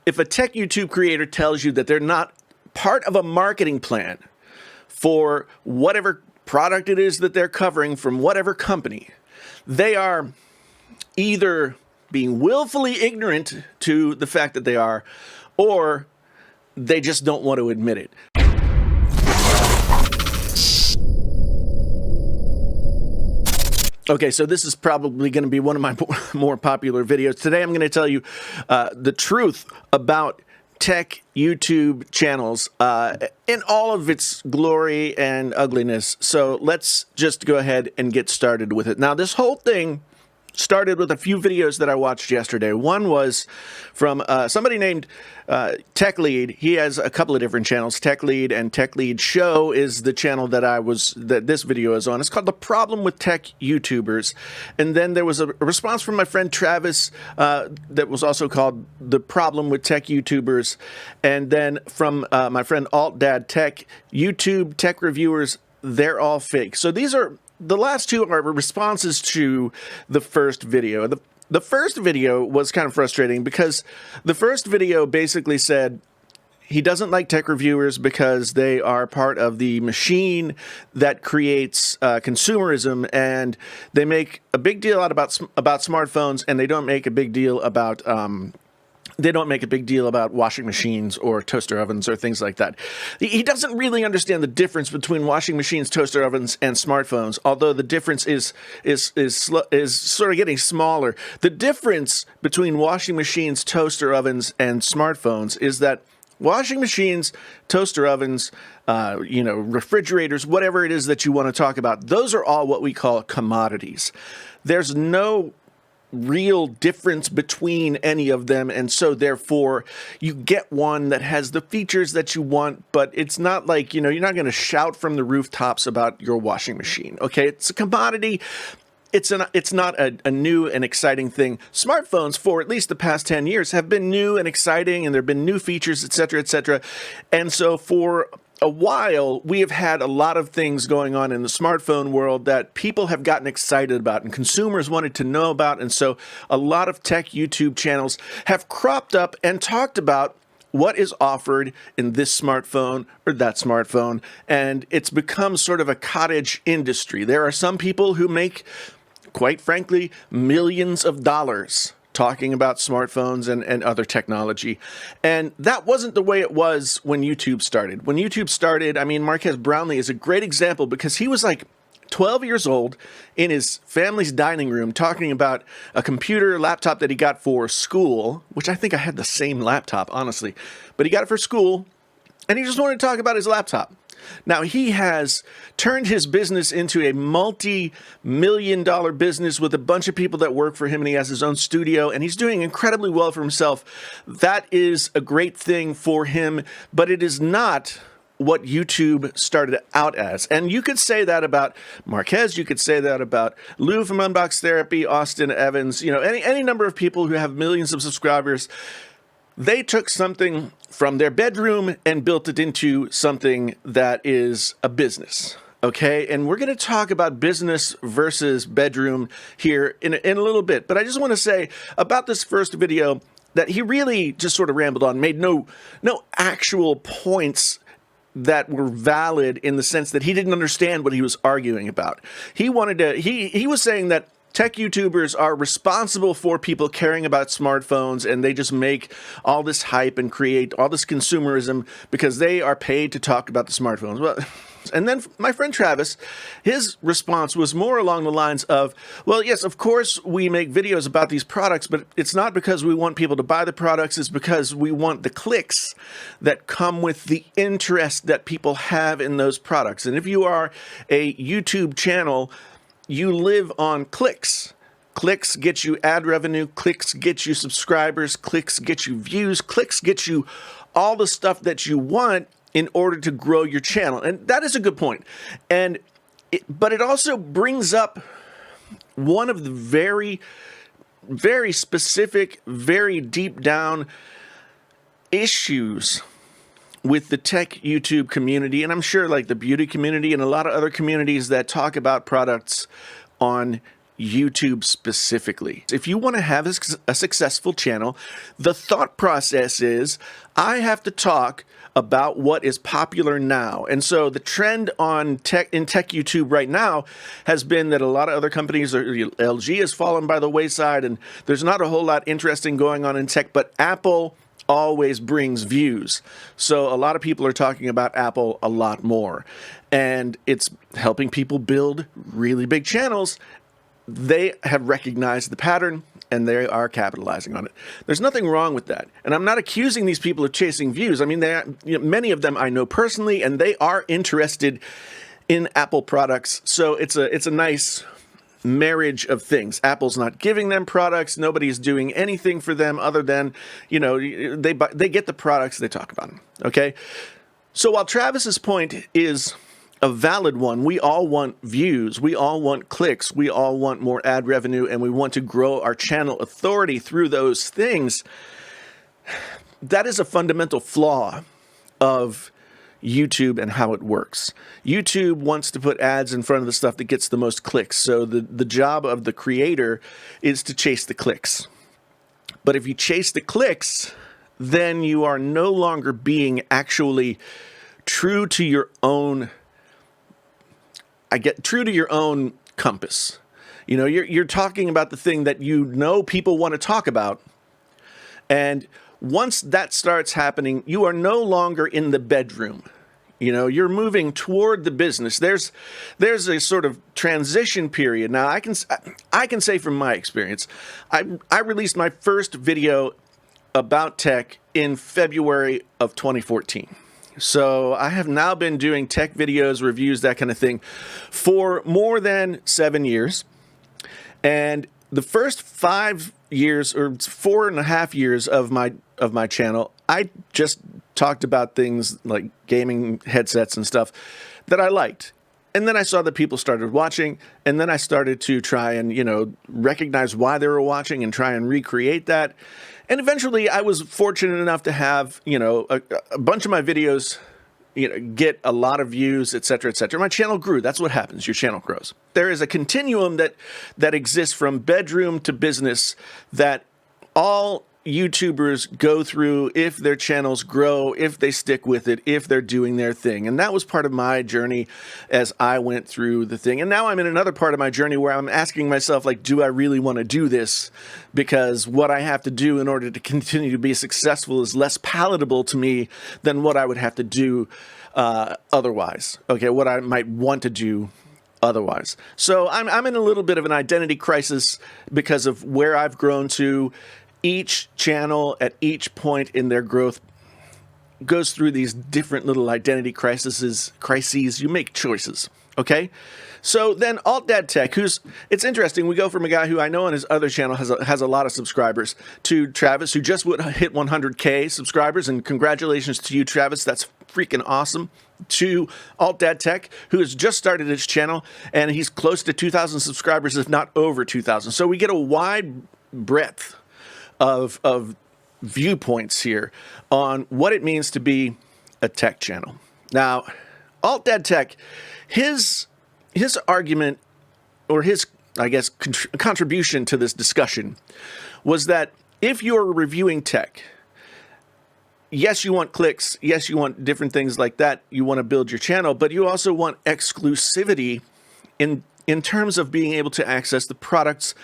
if a tech YouTube creator tells you that they're not part of a marketing plan for whatever product it is that they're covering from whatever company, they are either being willfully ignorant to the fact that they are, or they just don't want to admit it. Okay, so this is probably going to be one of my more popular videos. Today I'm going to tell you the truth about tech YouTube channels in all of its glory and ugliness. So let's just go ahead and get started with it. Now, this whole thing started with a few videos that I watched yesterday. One was from somebody named Tech Lead. He has a couple of different channels. Tech Lead and Tech Lead Show is the channel that this video is on. It's called The Problem with Tech YouTubers. And then there was a response from my friend Travis that was also called The Problem with Tech YouTubers. And then from my friend Alt Dad Tech, YouTube tech reviewers, they're all fake. So these are the last two are responses to the first video. The first video was kind of frustrating because the first video basically said he doesn't like tech reviewers because they are part of the machine that creates consumerism, and they make a big deal out about smartphones, and they don't make a big deal about washing machines or toaster ovens or things like that. He doesn't really understand the difference between washing machines, toaster ovens, and smartphones, although the difference is sort of getting smaller. The difference between washing machines, toaster ovens, and smartphones is that washing machines, toaster ovens, refrigerators, whatever it is that you want to talk about, those are all what we call commodities. There's no real difference between any of them, and so therefore you get one that has the features that you want, but it's not like, you're not going to shout from the rooftops about your washing machine. Okay, it's a commodity. It's not a new and exciting thing. Smartphones, for at least the past 10 years, have been new and exciting, and there have been new features, etc., etc. And so for a while, we have had a lot of things going on in the smartphone world that people have gotten excited about and consumers wanted to know about. And so a lot of tech YouTube channels have cropped up and talked about what is offered in this smartphone or that smartphone. And it's become sort of a cottage industry. There are some people who make, quite frankly, millions of dollars talking about smartphones and other technology. And that wasn't the way it was when YouTube started. When YouTube started, Marques Brownlee is a great example because he was like 12 years old in his family's dining room talking about a computer laptop that he got for school, which I think I had the same laptop, honestly. But he got it for school, and he just wanted to talk about his laptop. Now, he has turned his business into a multi-million-dollar business with a bunch of people that work for him, and he has his own studio, and he's doing incredibly well for himself. That is a great thing for him, but it is not what YouTube started out as. And you could say that about Marques, you could say that about Lou from Unbox Therapy, Austin Evans, any number of people who have millions of subscribers. They took something from their bedroom and built it into something that is a business. Okay, and we're going to talk about business versus bedroom here in a little bit. But I just want to say about this first video that he really just sort of rambled on, made no actual points that were valid in the sense that he didn't understand what he was arguing about. He was saying that tech YouTubers are responsible for people caring about smartphones, and they just make all this hype and create all this consumerism because they are paid to talk about the smartphones. Well, and then my friend Travis, his response was more along the lines of, well, yes, of course we make videos about these products, but it's not because we want people to buy the products, it's because we want the clicks that come with the interest that people have in those products. And if you are a YouTube channel, you live on clicks. Clicks get you ad revenue, clicks get you subscribers, clicks get you views, clicks get you all the stuff that you want in order to grow your channel. And that is a good point. But it also brings up one of the very, very specific, very deep down issues with the tech YouTube community, and I'm sure like the beauty community and a lot of other communities that talk about products on YouTube specifically. If you want to have a successful channel, the thought process is, I have to talk about what is popular now. And so the trend on tech YouTube right now has been that a lot of other companies, LG has fallen by the wayside, and there's not a whole lot interesting going on in tech, but Apple always brings views. So a lot of people are talking about Apple a lot more, and it's helping people build really big channels. They have recognized the pattern, and they are capitalizing on it. There's nothing wrong with that. And I'm not accusing these people of chasing views. I mean, many of them I know personally, and they are interested in Apple products. So it's a nice marriage of things. Apple's not giving them products. Nobody's doing anything for them other than, they get the products, they talk about them. Okay? So while Travis's point is a valid one, we all want views, we all want clicks, we all want more ad revenue, and we want to grow our channel authority through those things. That is a fundamental flaw of YouTube and how it works. YouTube wants to put ads in front of the stuff that gets the most clicks. So the job of the creator is to chase the clicks. But if you chase the clicks, then you are no longer being actually true to your own compass. You're talking about the thing that people want to talk about. And once that starts happening, you are no longer in the bedroom. You're moving toward the business. There's a sort of transition period. Now, I can say from my experience, I released my first video about tech in February of 2014. So I have now been doing tech videos, reviews, that kind of thing for more than 7 years. And the first 5 years or 4.5 years of my channel, I just talked about things like gaming headsets and stuff that I liked. And then I saw that people started watching, and then I started to try and, recognize why they were watching and try and recreate that. And eventually I was fortunate enough to have, a bunch of my videos, get a lot of views, et cetera, et cetera. My channel grew. That's what happens. Your channel grows. There is a continuum that exists from bedroom to business that all YouTubers go through if their channels grow, if they stick with it, if they're doing their thing. And that was part of my journey as I went through the thing. And now I'm in another part of my journey where I'm asking myself, do I really want to do this? Because what I have to do in order to continue to be successful is less palatable to me than what I would have to do otherwise. Okay, what I might want to do otherwise. So I'm in a little bit of an identity crisis because of where I've grown to. Each channel at each point in their growth goes through these different little identity crises. You make choices, okay? So then Alt Dad Tech, it's interesting, we go from a guy who I know on his other channel has a lot of subscribers, to Travis, who just hit 100K subscribers, and congratulations to you, Travis, that's freaking awesome. To Alt Dad Tech, who has just started his channel, and he's close to 2,000 subscribers, if not over 2,000. So we get a wide breadth of viewpoints here on what it means to be a tech channel. Now, Alt Dad Tech, his argument, or his, I guess, contribution to this discussion was that if you're reviewing tech, yes, you want clicks, yes, you want different things like that, you want to build your channel, but you also want exclusivity in terms of being able to access the products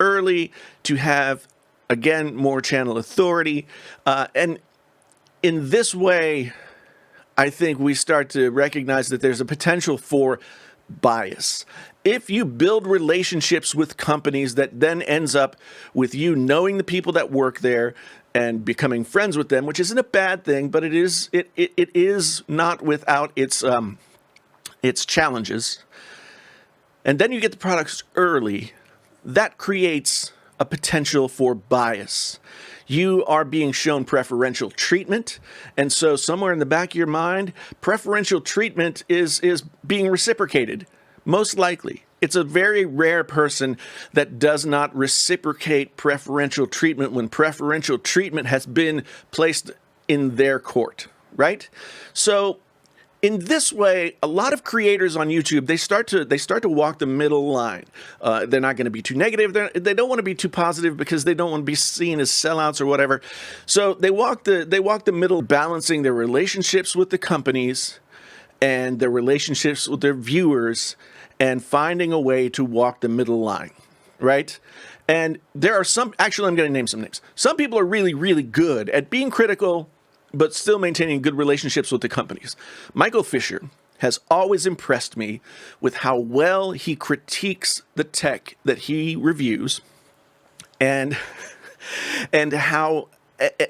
early, to have, again, more channel authority. And in this way, I think we start to recognize that there's a potential for bias. If you build relationships with companies that then ends up with you knowing the people that work there and becoming friends with them, which isn't a bad thing, but it is not without its challenges. And then you get the products early, that creates a potential for bias. You are being shown preferential treatment, and so somewhere in the back of your mind, preferential treatment is being reciprocated, most likely. It's a very rare person that does not reciprocate preferential treatment when preferential treatment has been placed in their court, right? So In this way, a lot of creators on YouTube, they start to walk the middle line. They're not going to be too negative. They don't want to be too positive because they don't want to be seen as sellouts or whatever. So they walk the middle, balancing their relationships with the companies and their relationships with their viewers, and finding a way to walk the middle line, right? And there are some. Actually, I'm going to name some names. Some people are really, really good at being critical, but still maintaining good relationships with the companies. Michael Fisher has always impressed me with how well he critiques the tech that he reviews, and how,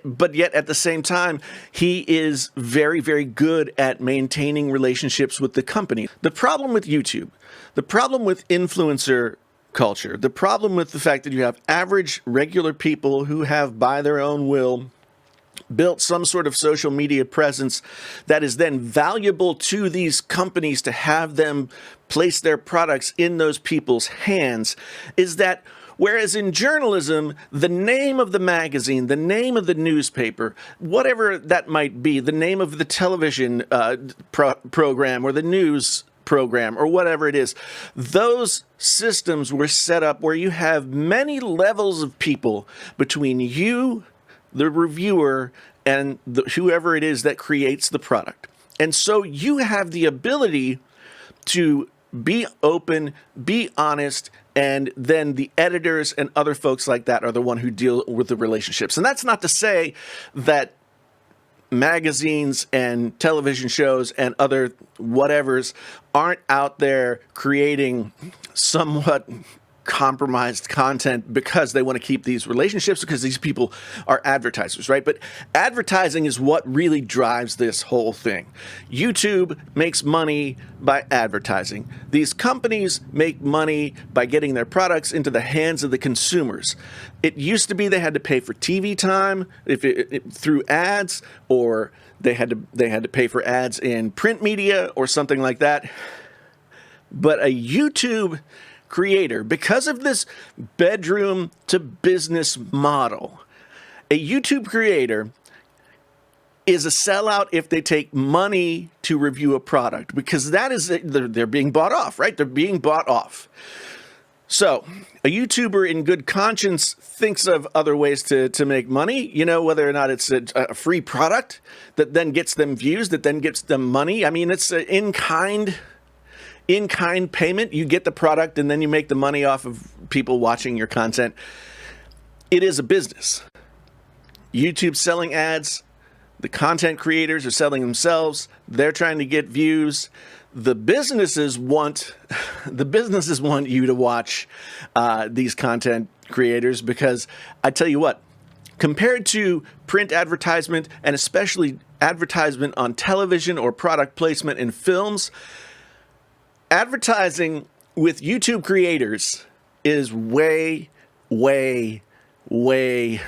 but yet at the same time, he is very, very good at maintaining relationships with the company. The problem with YouTube, the problem with influencer culture, the problem with the fact that you have average, regular people who have, by their own will, built some sort of social media presence that is then valuable to these companies to have them place their products in those people's hands, is that whereas in journalism, the name of the magazine, the name of the newspaper, whatever that might be, the name of the television program or the news program or whatever it is, those systems were set up where you have many levels of people between you, the reviewer, and whoever it is that creates the product. And so you have the ability to be open, be honest, and then the editors and other folks like that are the one who deal with the relationships. And that's not to say that magazines and television shows and other whatevers aren't out there creating somewhat compromised content because they want to keep these relationships, because these people are advertisers, right? But advertising is what really drives this whole thing. YouTube makes money by advertising. These companies make money by getting their products into the hands of the consumers. It used to be they had to pay for TV time through ads, or they had to pay for ads in print media or something like that. But a YouTube creator, because of this bedroom to business model, a YouTube creator is a sellout if they take money to review a product, because that is, they're being bought off, right? They're being bought off. So a YouTuber in good conscience thinks of other ways to make money, whether or not it's a free product that then gets them views, that then gets them money. I mean, it's in-kind payment. You get the product and then you make the money off of people watching your content. It is a business. YouTube's selling ads. The content creators are selling themselves. They're trying to get views. The businesses want you to watch these content creators, because I tell you what, compared to print advertisement, and especially advertisement on television or product placement in films, advertising with YouTube creators is way, way, way,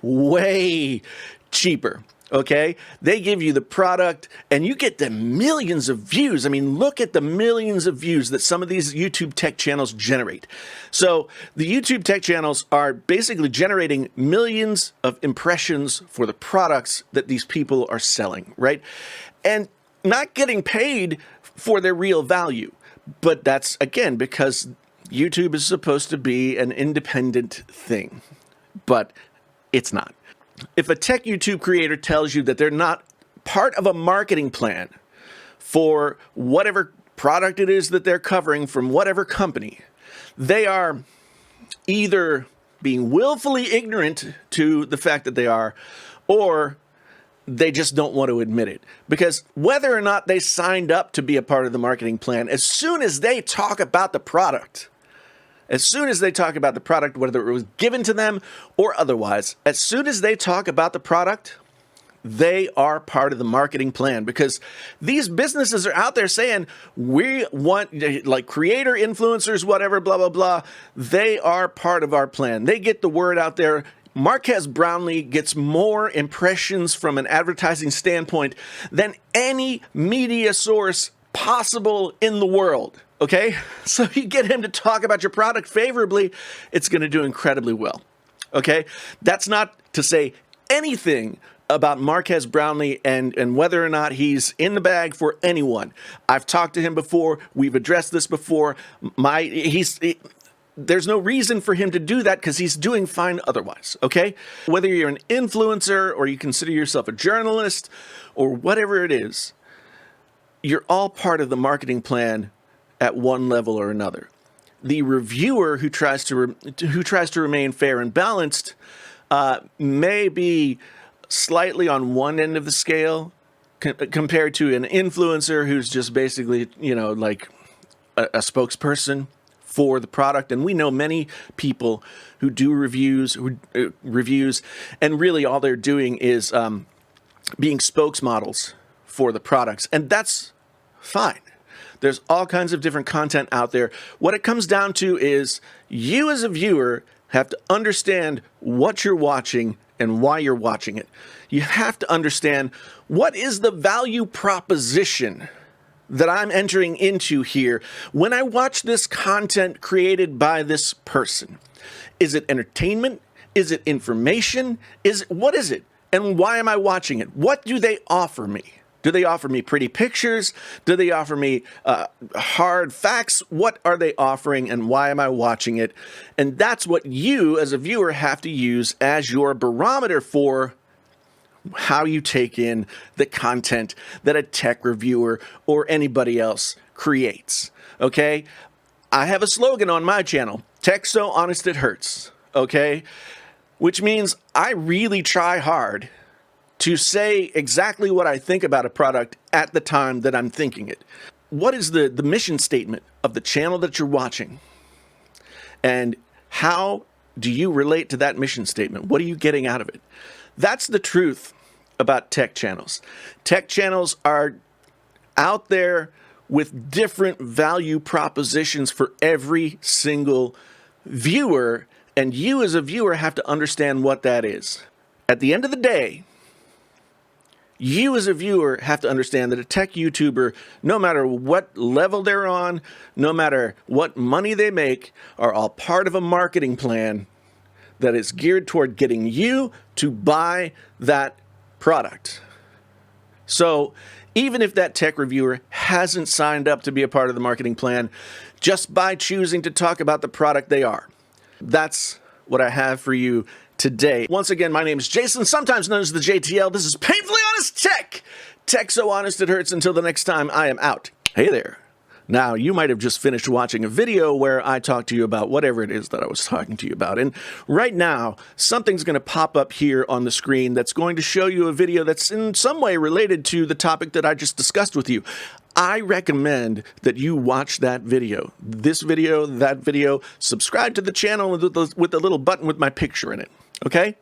way cheaper. Okay? They give you the product and you get the millions of views. I mean, look at the millions of views that some of these YouTube tech channels generate. So the YouTube tech channels are basically generating millions of impressions for the products that these people are selling, right? And not getting paid for their real value. But that's, again, because YouTube is supposed to be an independent thing. But it's not. If a tech YouTube creator tells you that they're not part of a marketing plan for whatever product it is that they're covering from whatever company, they are either being willfully ignorant to the fact that they are, or they just don't want to admit it. Because whether or not they signed up to be a part of the marketing plan, as soon as they talk about the product, whether it was given to them or otherwise, as soon as they talk about the product, they are part of the marketing plan. Because these businesses are out there saying, we want, like, creator, influencers, whatever, blah, blah, blah. They are part of our plan. They get the word out there. Marquez Brownlee gets more impressions from an advertising standpoint than any media source possible in the world. Okay? So you get him to talk about your product favorably, it's going to do incredibly well. Okay? That's not to say anything about Marquez Brownlee and whether or not he's in the bag for anyone. I've talked to him before. We've addressed this before. There's no reason for him to do that because he's doing fine otherwise, okay? Whether you're an influencer or you consider yourself a journalist or whatever it is, you're all part of the marketing plan at one level or another. The reviewer who tries to remain fair and balanced may be slightly on one end of the scale compared to an influencer who's just basically, like a spokesperson for the product. And we know many people who do reviews, and really all they're doing is being spokesmodels for the products. And that's fine. There's all kinds of different content out there. What it comes down to is you as a viewer have to understand what you're watching and why you're watching it. You have to understand what is the value proposition that I'm entering into here when I watch this content created by this person. Is it entertainment? Is it information? What is it? And why am I watching it? What do they offer me? Do they offer me pretty pictures? Do they offer me hard facts? What are they offering and why am I watching it? And that's what you as a viewer have to use as your barometer for how you take in the content that a tech reviewer or anybody else creates, okay? I have a slogan on my channel, Tech So Honest It Hurts, okay? Which means I really try hard to say exactly what I think about a product at the time that I'm thinking it. What is the mission statement of the channel that you're watching? And how do you relate to that mission statement? What are you getting out of it? That's the truth about tech channels. Tech channels are out there with different value propositions for every single viewer, and you as a viewer have to understand what that is. At the end of the day, you as a viewer have to understand that a tech YouTuber, no matter what level they're on, no matter what money they make, are all part of a marketing plan that is geared toward getting you to buy that product. So even if that tech reviewer hasn't signed up to be a part of the marketing plan, just by choosing to talk about the product they are, that's what I have for you today. Once again, my name is Jason, sometimes known as the JTL. This is Painfully Honest Tech. Tech So Honest It Hurts. Until the next time, I am out. Hey there. Now, you might have just finished watching a video where I talked to you about whatever it is that I was talking to you about. And right now, something's going to pop up here on the screen that's going to show you a video that's in some way related to the topic that I just discussed with you. I recommend that you watch that video. This video, that video, subscribe to the channel with the little button with my picture in it. Okay?